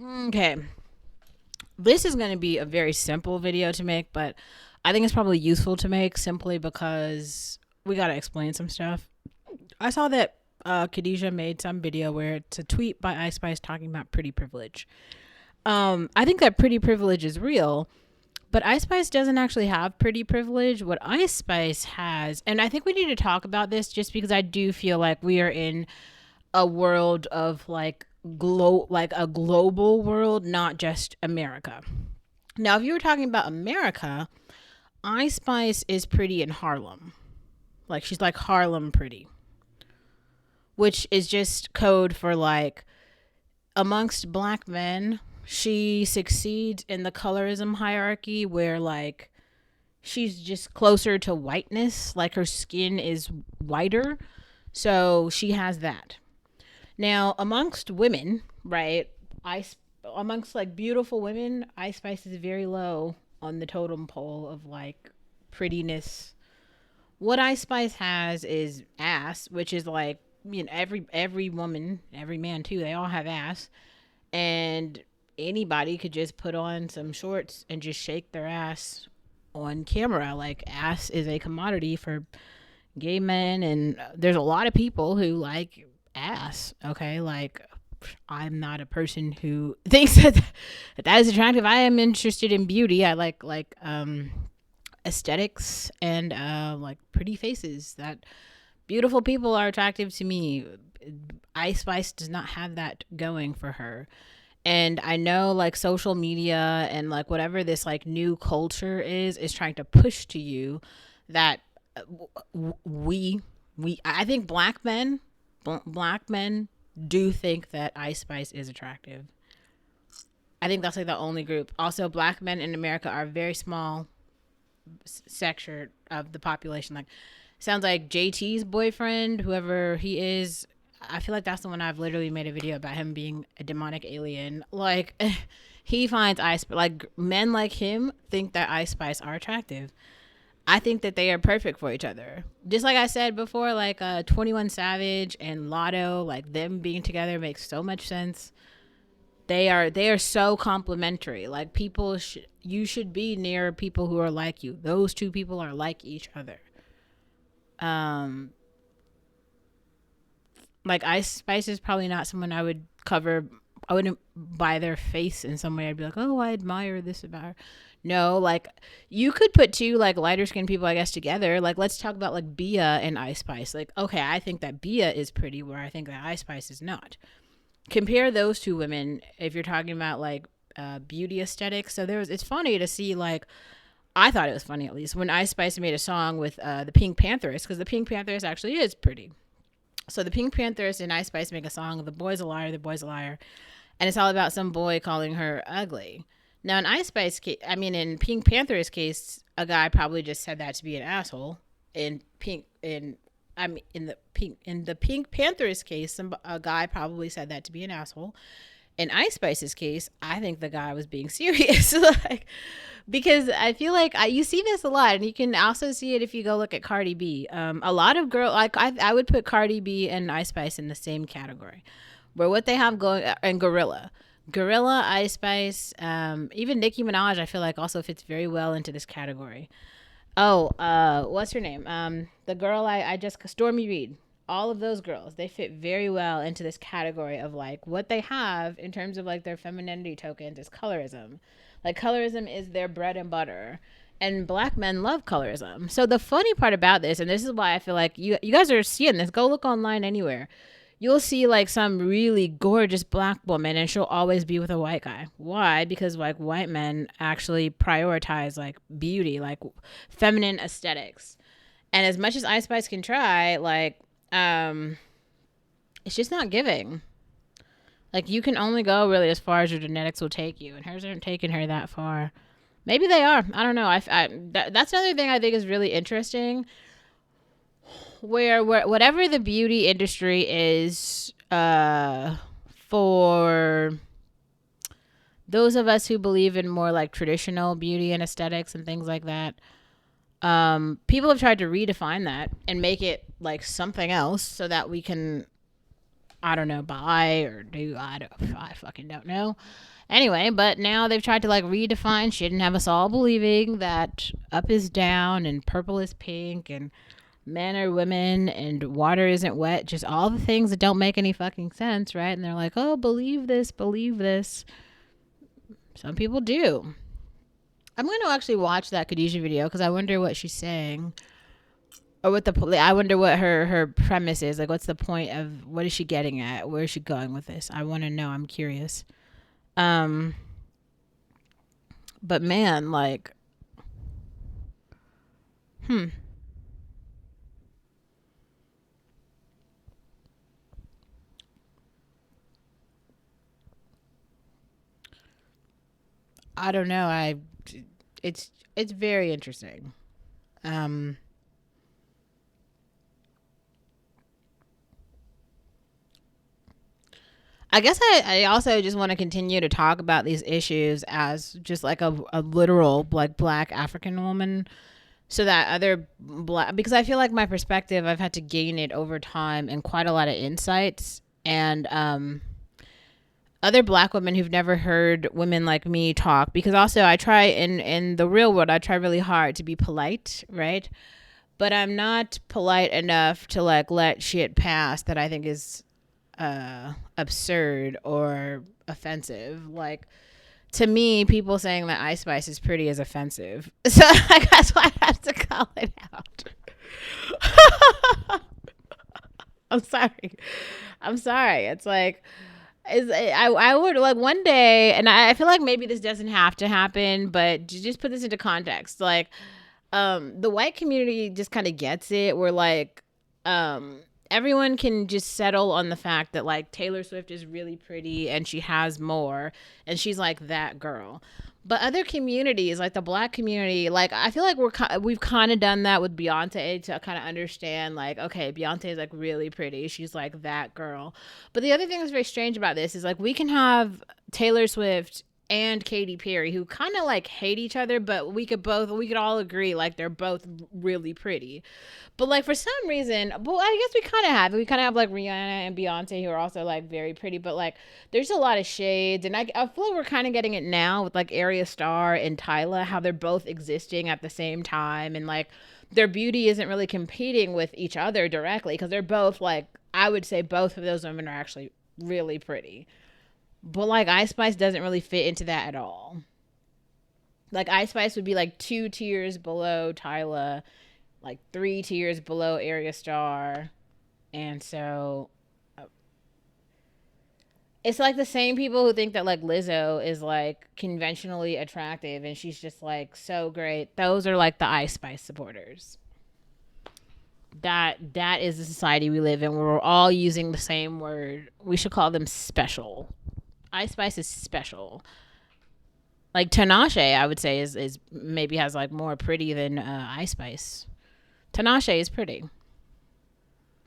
Okay. This is going to be a very simple video to make, but I think it's probably useful to make simply because we got to explain some stuff. I saw that Khadijah made some video where it's a tweet by Ice Spice talking about pretty privilege. I think that pretty privilege is real, but Ice Spice doesn't actually have pretty privilege. What Ice Spice has, and I think we need to talk about this just because I do feel like we are in a world of like a global world, not just America. Now, if you were talking about America, Ice Spice is pretty in Harlem. Like she's like Harlem pretty, which is just code for like amongst black men, she succeeds in the colorism hierarchy where like she's just closer to whiteness, like her skin is whiter. So she has that. Now, amongst women, right? Ice amongst like beautiful women, Ice Spice is very low on the totem pole of like prettiness. What Ice Spice has is ass, which is like every woman, every man too, they all have ass, and anybody could just put on some shorts and just shake their ass on camera. Like ass is a commodity for gay men, and there's a lot of people who like ass. Okay, like I'm not a person who thinks that is attractive. I am interested in beauty. I like aesthetics and like pretty faces. That beautiful people are attractive to me. Ice Spice does not have that going for her. And I know like social media and like whatever this like new culture is trying to push to you that we I think black men do think that Ice Spice is attractive. I think that's like the only group. Also, black men in America are a very small sector of the population. Like, sounds like JT's boyfriend, whoever he is. I feel like that's the one I've literally made a video about him being a demonic alien. Like, he finds Ice like men like him think that Ice Spice are attractive. I think that they are perfect for each other. Just like I said before, like 21 Savage and Lotto, like them being together makes so much sense. They are so complementary. Like you should be near people who are like you. Those two people are like each other. Um, like Ice Spice is probably not someone I would cover. I wouldn't buy their face in some way. I'd be like, oh, I admire this about her. No, like you could put two like lighter skinned people, I guess, together. Like let's talk about like Bia and Ice Spice. Like, okay, I think that Bia is pretty, where I think that Ice Spice is not. Compare those two women if you're talking about like beauty aesthetics. So it's funny to see like I thought it was funny at least when Ice Spice made a song with the Pink Panthers, because the Pink Panthers actually is pretty. So the Pink Panthers and Ice Spice make a song, "The Boy's a Liar, the Boy's a Liar," and it's all about some boy calling her ugly. Now in Ice Spice case, I mean in Pink Panther's case, a guy probably just said that to be an asshole. In Pink in I mean in the Pink Panther's case, a guy probably said that to be an asshole. In Ice Spice's case, I think the guy was being serious. Like, because I feel like you see this a lot, and you can also see it if you go look at Cardi B. A lot of girls, like I would put Cardi B and Ice Spice in the same category, where what they have going, and Gorilla, Ice Spice, even Nicki Minaj, I feel like also fits very well into this category. Oh, what's her name? The girl I just Stormy Reed. All of those girls, they fit very well into this category of like what they have in terms of like their femininity tokens is colorism. Like colorism is their bread and butter. And black men love colorism. So the funny part about this, and this is why I feel like you guys are seeing this, go look online anywhere. You'll see like some really gorgeous black woman and she'll always be with a white guy. Why? Because like white men actually prioritize like beauty, like feminine aesthetics. And as much as Ice Spice can try, like it's just not giving. Like you can only go really as far as your genetics will take you, and hers aren't taking her that far. Maybe they are. I don't know. That's another thing I think is really interesting. Where whatever the beauty industry is, for those of us who believe in more like traditional beauty and aesthetics and things like that, people have tried to redefine that and make it like something else so that we can I don't know, bi or do I fucking don't know. Anyway, but now they've tried to like redefine shit and have us all believing that up is down and purple is pink and men are women and water isn't wet, just all the things that don't make any fucking sense, right? And they're like, oh, believe this, believe this. Some people do. I'm going to actually watch that Khadijah video because I wonder what she's saying. Or what I wonder what her premise is. Like, what's the point of, what is she getting at? Where is she going with this? I want to know. I'm curious. But man, like, I don't know. It's very interesting. Um, I guess I also just want to continue to talk about these issues as just like a literal like black African woman, so that other black, because I feel like my perspective, I've had to gain it over time and quite a lot of insights, and other black women who've never heard women like me talk, because also I try in the real world, I try really hard to be polite, right? But I'm not polite enough to like let shit pass that I think is absurd or offensive. Like, to me, people saying that Ice Spice is pretty is offensive. So like, that's why I have to call it out. I'm sorry. I'm sorry. It's like, I would like one day, and I feel like maybe this doesn't have to happen, but to just put this into context, like, the white community just kind of gets it. Where like, everyone can just settle on the fact that like Taylor Swift is really pretty and she has more and she's like that girl. But other communities, like the black community, like I feel like we've kind of done that with Beyonce to kind of understand like, okay, Beyonce is like really pretty. She's like that girl. But the other thing that's very strange about this is like we can have Taylor Swift and Katy Perry who kind of like hate each other, but we could all agree like they're both really pretty. But like for some reason, well, I guess we kind of have it. We kind of have like Rihanna and Beyonce who are also like very pretty, but like there's a lot of shades, and I feel like we're kind of getting it now with like Arya Starr and Tyla, how they're both existing at the same time, and like their beauty isn't really competing with each other directly because they're both like, I would say both of those women are actually really pretty. But like Ice Spice doesn't really fit into that at all. Like Ice Spice would be like 2 tiers below Tyla, like 3 tiers below Arya Star. And so it's like the same people who think that like Lizzo is like conventionally attractive and she's just like so great. Those are like the Ice Spice supporters. That is the society we live in, where we're all using the same word. We should call them special. Ice Spice is special. Like tinashe, I would say is maybe has like more pretty than Ice Spice. Tinashe is pretty,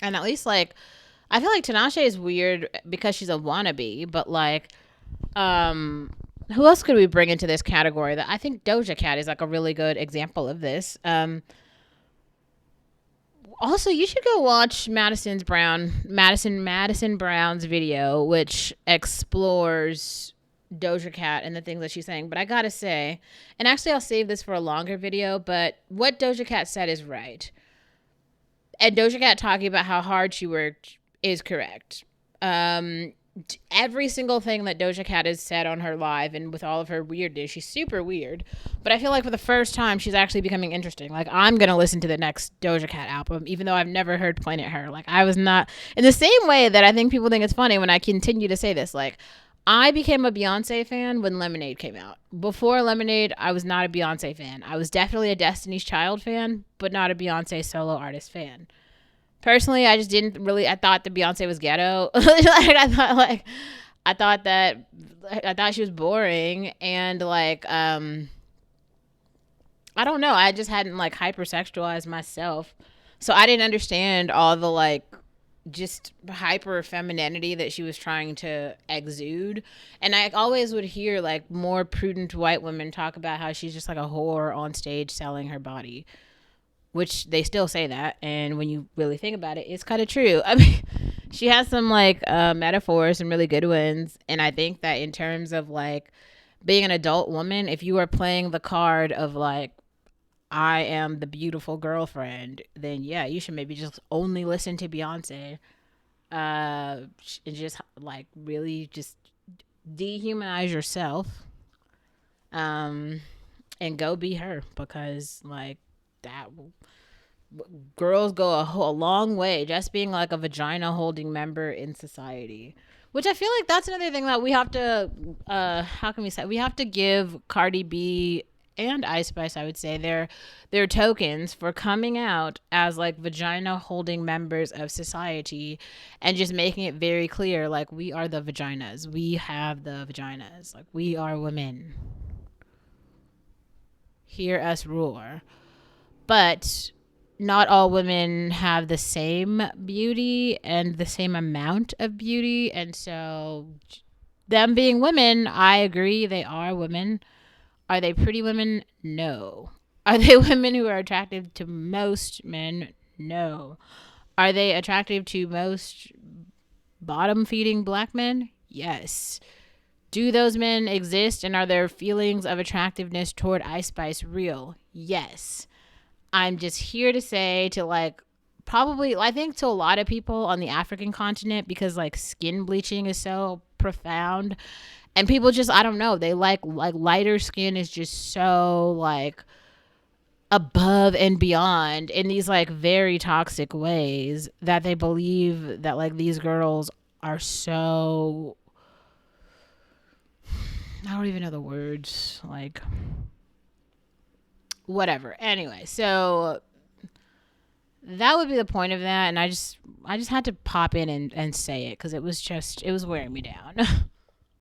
and at least like I feel like Tinashe is weird because she's a wannabe. But like, who else could we bring into this category? That I think Doja Cat is like a really good example of this. Also, you should go watch Madison Brown's video, which explores Doja Cat and the things that she's saying. But I gotta say, and actually I'll save this for a longer video, but what Doja Cat said is right. And Doja Cat talking about how hard she worked is correct. Every single thing that Doja Cat has said on her live and with all of her weirdness, she's super weird. But I feel like for the first time, she's actually becoming interesting. Like, I'm going to listen to the next Doja Cat album, even though I've never heard Planet Her. Like, I was not, in the same way that I think people think it's funny when I continue to say this, like, I became a Beyonce fan when Lemonade came out. Before Lemonade, I was not a Beyonce fan. I was definitely a Destiny's Child fan, but not a Beyonce solo artist fan. Personally, I just didn't really. I thought that Beyonce was ghetto. I thought she was boring, and like I don't know. I just hadn't like hypersexualized myself, so I didn't understand all the like just hyper femininity that she was trying to exude. And I always would hear like more prudent white women talk about how she's just like a whore on stage selling her body. which they still say that. And when you really think about it, it's kind of true. I mean, she has some like metaphors, some really good ones. And I think that in terms of like being an adult woman, if you are playing the card of like, I am the beautiful girlfriend, then yeah, you should maybe just only listen to Beyonce, and just like really just dehumanize yourself, um, and go be her, because like that girls go a long way just being like a vagina holding member in society, which I feel like that's another thing that we have to how can we say, we have to give Cardi B and Ice Spice, I would say, their tokens for coming out as like vagina holding members of society, and just making it very clear, like, we are the vaginas, we have the vaginas, like, we are women, hear us roar. But not all women have the same beauty and the same amount of beauty. And so, them being women, I agree, they are women. Are they pretty women? No. Are they women who are attractive to most men? No. Are they attractive to most bottom feeding black men? Yes. Do those men exist, and are their feelings of attractiveness toward Ice Spice real? Yes. I'm just here to say, to like, probably, I think to a lot of people on the African continent, because like skin bleaching is so profound, and people just, I don't know, they like lighter skin is just so like above and beyond in these like very toxic ways, that they believe that like these girls are so, I don't even know the words, like, whatever. Anyway, so that would be the point of that, and I just had to pop in and say it, because it was wearing me down.